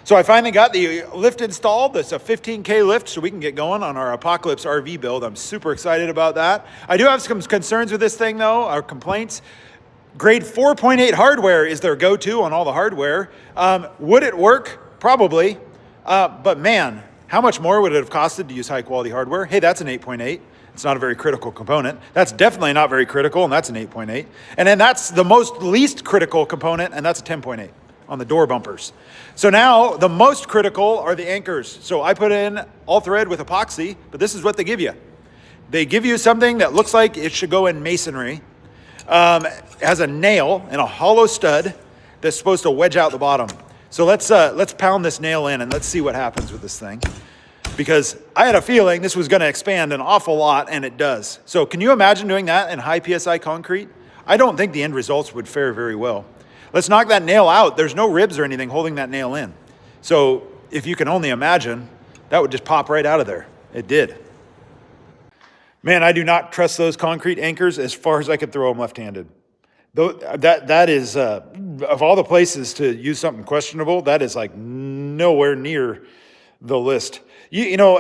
So I finally got the lift installed. That's a 15K lift, so we can get going on our Apocalypse RV build. I'm super excited about that. I do have some concerns with this thing though, our complaints. Grade 4.8 hardware is their go-to on all the hardware. Would it work? Probably. But man, how much more would it have costed to use high quality hardware? Hey, that's an 8.8. It's not a very critical component. That's definitely not very critical, and that's an 8.8. And then that's the least critical component, and that's a 10.8 on the door bumpers. So now the most critical are the anchors. So I put in all thread with epoxy, but this is what they give you. They give you something that looks like it should go in masonry. It has a nail and a hollow stud that's supposed to wedge out the bottom. So let's pound this nail in and let's see what happens with this thing. Because I had a feeling this was gonna expand an awful lot, and it does. So can you imagine doing that in high PSI concrete? I don't think the end results would fare very well. Let's knock that nail out. There's no ribs or anything holding that nail in. So if you can only imagine, that would just pop right out of there. It did. Man, I do not trust those concrete anchors as far as I could throw them left-handed. That is, of all the places to use something questionable, that is like nowhere near the list. You know,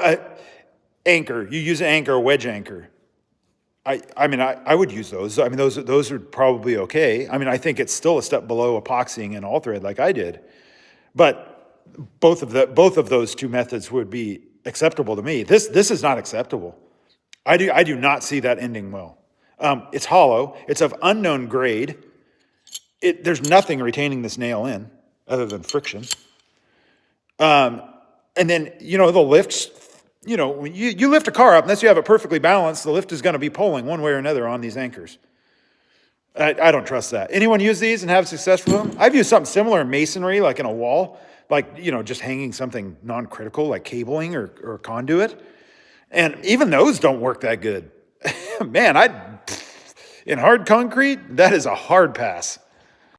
anchor, you use an anchor, a wedge anchor. I mean, I would use those. I mean, those are probably okay. I mean, I think it's still a step below epoxying and all thread like I did. But both of those two methods would be acceptable to me. This is not acceptable. I do not see that ending well. It's hollow. It's of unknown grade. There's nothing retaining this nail in other than friction. And then, you know, the lifts, you know, when you lift a car up, unless you have it perfectly balanced, the lift is going to be pulling one way or another on these anchors. I don't trust that. Anyone use these and have success with them? I've used something similar in masonry, like in a wall, like, you know, just hanging something non-critical like cabling or conduit. And even those don't work that good. Man, in hard concrete, that is a hard pass.